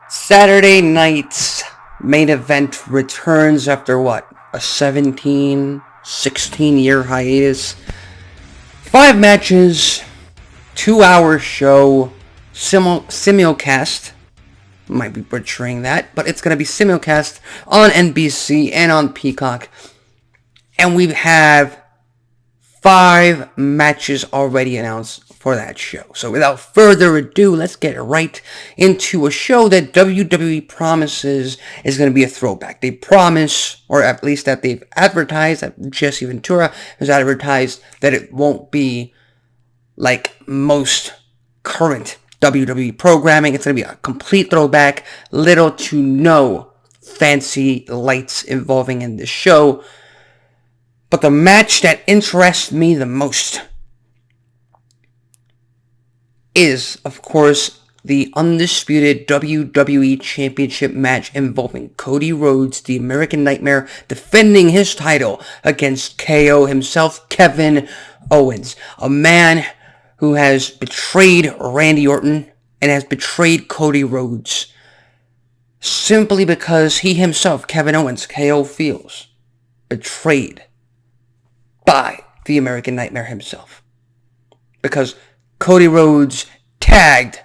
Saturday night's main event returns after what? A 16-year hiatus. 5 matches, 2-hour show, simulcast. Might be butchering that, but it's going to be simulcast on NBC and on Peacock. And we have 5 matches already announced for that show. So without further ado, let's get right into a show that WWE promises is going to be a throwback. They promise, or at least that they've advertised, that Jesse Ventura has advertised, that it won't be like most current WWE programming. It's going to be a complete throwback, little to no fancy lights involving in this show. But the match that interests me the most is, of course, the undisputed WWE Championship match involving Cody Rhodes, the American Nightmare, defending his title against KO himself, Kevin Owens, a man who has betrayed Randy Orton and has betrayed Cody Rhodes simply because he himself, Kevin Owens, KO, feels betrayed by the American Nightmare himself. Because Cody Rhodes tagged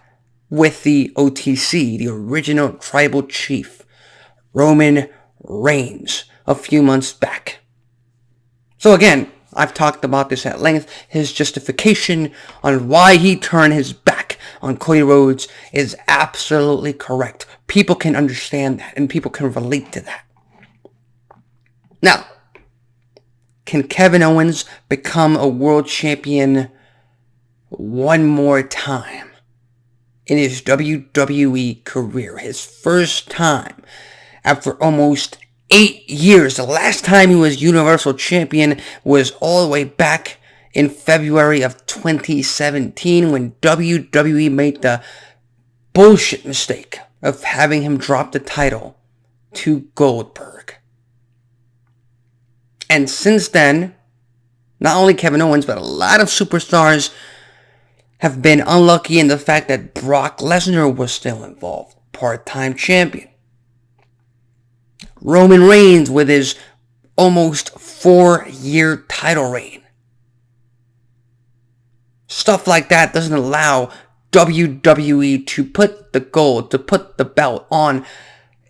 with the OTC, the original tribal chief, Roman Reigns, a few months back. So again, I've talked about this at length. His justification on why he turned his back on Cody Rhodes is absolutely correct. People can understand that, and people can relate to that. Now, can Kevin Owens become a world champion one more time in his WWE career? His first time after almost 8 years. The last time he was Universal Champion was all the way back in February of 2017 when WWE made the bullshit mistake of having him drop the title to Goldberg. And since then, not only Kevin Owens, but a lot of superstars have been unlucky in the fact that Brock Lesnar was still involved, part-time champion. Roman Reigns with his almost 4-year title reign. Stuff like that doesn't allow WWE to put the gold, to put the belt on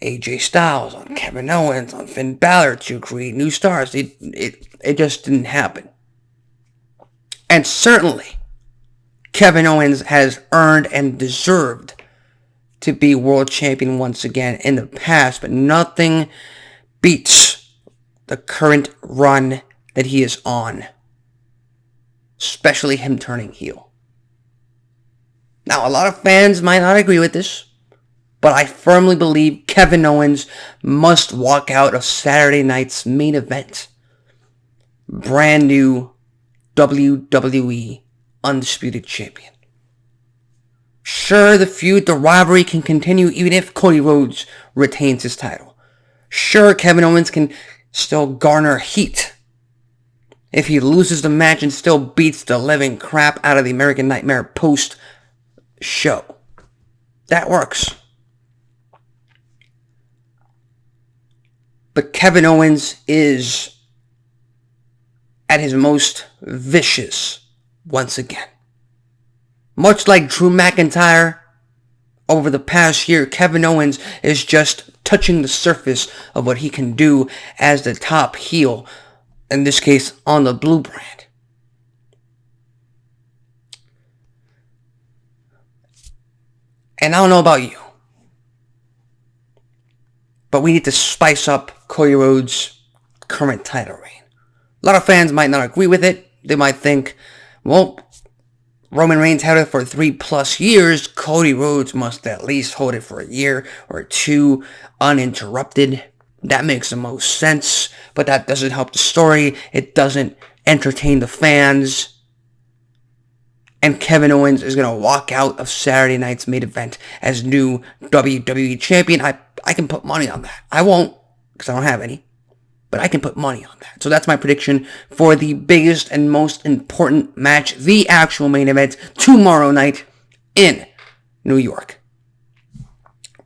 AJ Styles, on Kevin Owens, on Finn Balor, to create new stars. It just didn't happen. And certainly, Kevin Owens has earned and deserved to be world champion once again in the past, but nothing beats the current run that he is on, especially him turning heel. Now, a lot of fans might not agree with this, but I firmly believe Kevin Owens must walk out of Saturday night's main event brand new WWE Undisputed Champion. Sure, the feud, the rivalry can continue even if Cody Rhodes retains his title. Sure, Kevin Owens can still garner heat if he loses the match and still beats the living crap out of the American Nightmare post-show. That works. But Kevin Owens is at his most vicious once again. Much like Drew McIntyre, over the past year, Kevin Owens is just touching the surface of what he can do as the top heel, in this case, on the Blue brand. And I don't know about you, but we need to spice up Cody Rhodes' current title reign. A lot of fans might not agree with it. They might think, well, Roman Reigns held it for 3+ years. Cody Rhodes must at least hold it for a year or two uninterrupted. That makes the most sense, but that doesn't help the story. It doesn't entertain the fans. And Kevin Owens is going to walk out of Saturday night's main event as new WWE Champion. I can put money on that. I won't, because I don't have any. But I can put money on that. So that's my prediction for the biggest and most important match, the actual main event, tomorrow night in New York.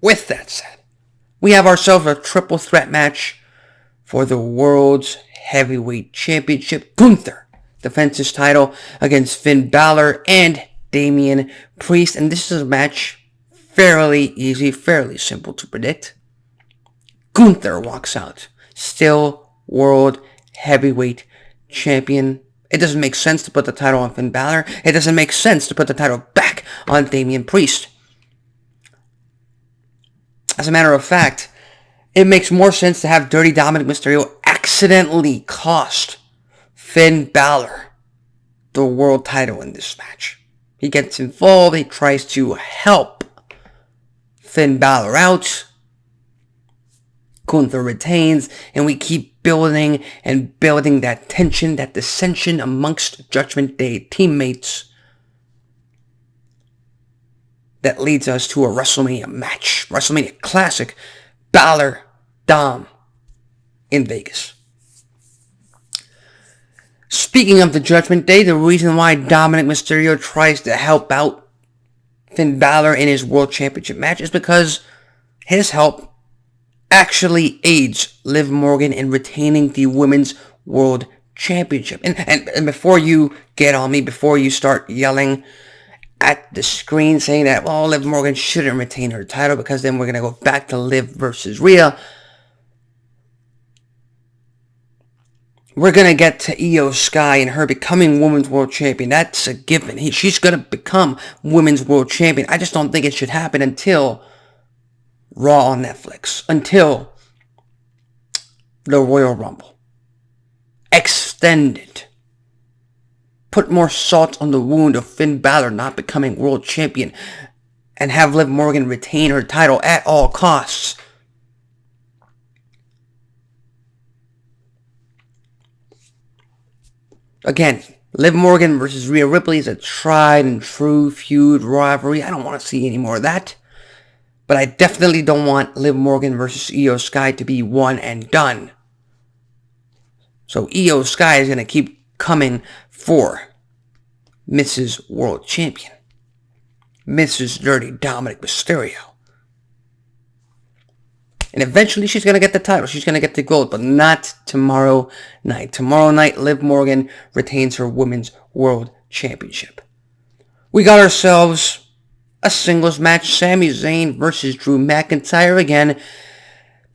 With that said, we have ourselves a triple threat match for the World's Heavyweight Championship. Gunther defends his title against Finn Balor and Damian Priest. And this is a match fairly easy, fairly simple to predict. Gunther walks out, still World Heavyweight Champion. It doesn't make sense to put the title on Finn Balor. It doesn't make sense to put the title back on Damian Priest. As a matter of fact, it makes more sense to have Dirty Dominic Mysterio accidentally cost Finn Balor the world title in this match. He gets involved. He tries to help Finn Balor out. Gunther retains, and we keep building and building that tension, that dissension amongst Judgment Day teammates that leads us to a WrestleMania match, WrestleMania Classic, Balor Dom in Vegas. Speaking of the Judgment Day, the reason why Dominic Mysterio tries to help out Finn Balor in his World Championship match is because his help actually aids Liv Morgan in retaining the Women's World Championship. And before you get on me, before you start yelling at the screen saying that, well, Liv Morgan shouldn't retain her title because then we're going to go back to Liv versus Rhea. We're going to get to Io Sky and her becoming Women's World Champion. That's a given. She's going to become Women's World Champion. I just don't think it should happen until Raw on Netflix. Until the Royal Rumble. Extended. Put more salt on the wound of Finn Balor not becoming World Champion. And have Liv Morgan retain her title at all costs. Again, Liv Morgan versus Rhea Ripley is a tried and true feud rivalry. I don't want to see any more of that. But I definitely don't want Liv Morgan versus Io Sky to be one and done. So Io Sky is going to keep coming for Mrs. World Champion. Mrs. Dirty Dominic Mysterio. And eventually she's going to get the title. She's going to get the gold, but not tomorrow night. Tomorrow night, Liv Morgan retains her Women's World Championship. We got ourselves a singles match. Sami Zayn versus Drew McIntyre again.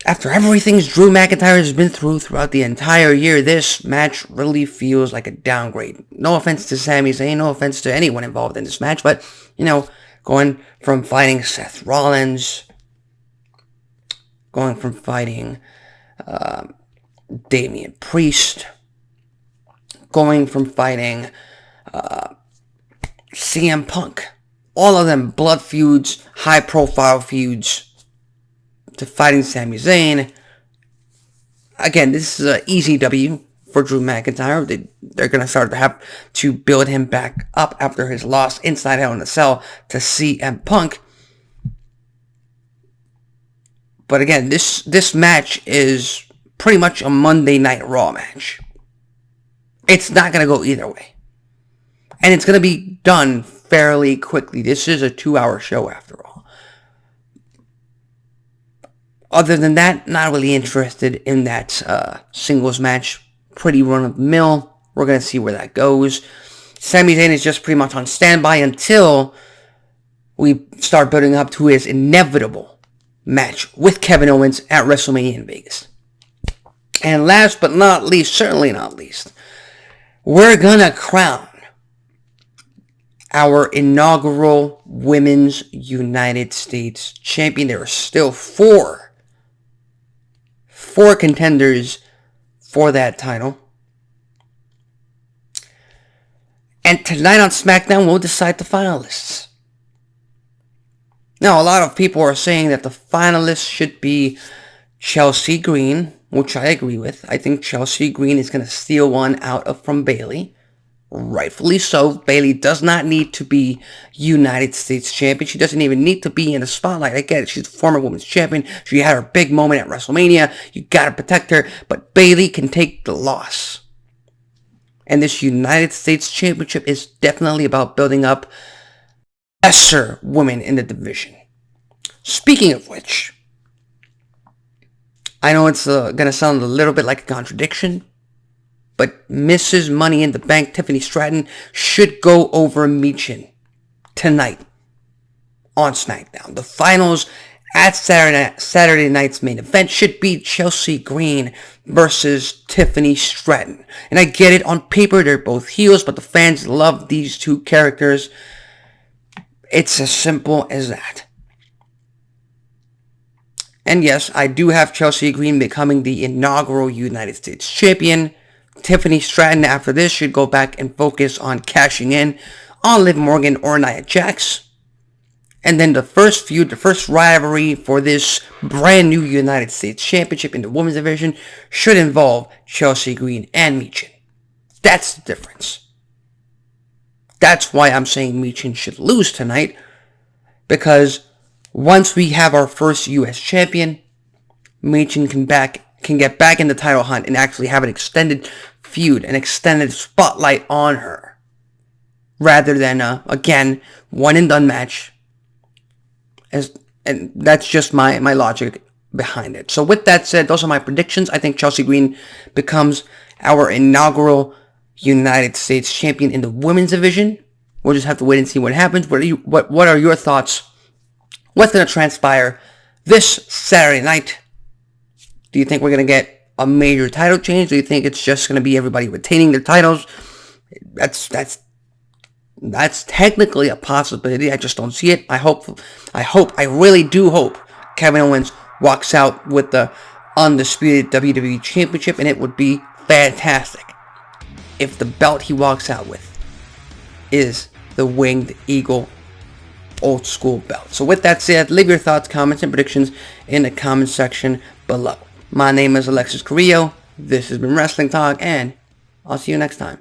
After everything Drew McIntyre has been throughout the entire year, this match really feels like a downgrade. No offense to Sami Zayn, no offense to anyone involved in this match, but, going from fighting Seth Rollins, going from fighting Damian Priest, going from fighting CM Punk, all of them blood feuds, high profile feuds, to fighting Sami Zayn. Again, this is an easy W for Drew McIntyre. They're going to start to have to build him back up after his loss inside Hell in a Cell to CM Punk. But again, this match is pretty much a Monday Night Raw match. It's not going to go either way. And it's going to be done fairly quickly. This is a 2-hour show after all. Other than that, not really interested in that singles match. Pretty run-of-the-mill. We're going to see where that goes. Sami Zayn is just pretty much on standby until we start building up to his inevitable match with Kevin Owens at WrestleMania in Vegas. And last but not least, certainly not least, we're gonna crown our inaugural Women's United States Champion. There are still four contenders for that title. And tonight on SmackDown, we'll decide the finalists. Now, a lot of people are saying that the finalists should be Chelsea Green, which I agree with. I think Chelsea Green is going to steal one out from Bayley. Rightfully so. Bayley does not need to be United States Champion. She doesn't even need to be in the spotlight. I get it. She's a former Women's Champion. She had her big moment at WrestleMania. You got to protect her. But Bayley can take the loss. And this United States Championship is definitely about building up lesser women in the division. Speaking of which, I know it's going to sound a little bit like a contradiction, but Mrs. Money in the Bank, Tiffany Stratton, should go over Michin tonight on SmackDown. The finals at Saturday night's main event should be Chelsea Green versus Tiffany Stratton. And I get it, on paper they're both heels, but the fans love these two characters. It's as simple as that. And yes, I do have Chelsea Green becoming the inaugural United States Champion. Tiffany Stratton, after this, should go back and focus on cashing in on Liv Morgan or Nia Jax. And then the first feud, the first rivalry for this brand new United States Championship in the women's division should involve Chelsea Green and Michin. That's the difference. That's why I'm saying Michin should lose tonight, because once we have our first U.S. champion, Michin can get back in the title hunt and actually have an extended feud, an extended spotlight on her, rather than, again, one and done match. And that's just my logic behind it. So with that said, those are my predictions. I think Chelsea Green becomes our inaugural United States champion in the women's division. We'll just have to wait and see what happens. What are your thoughts? What's going to transpire this Saturday night? Do you think we're going to get a major title change? Do you think it's just going to be everybody retaining their titles? That's technically a possibility. I just don't see it. I really do hope Kevin Owens walks out with the undisputed WWE Championship, and it would be fantastic if the belt he walks out with is the Winged Eagle old school belt. So with that said, leave your thoughts, comments, and predictions in the comment section below. My name is Alexis Carrillo. This has been Wrestling Talk, and I'll see you next time.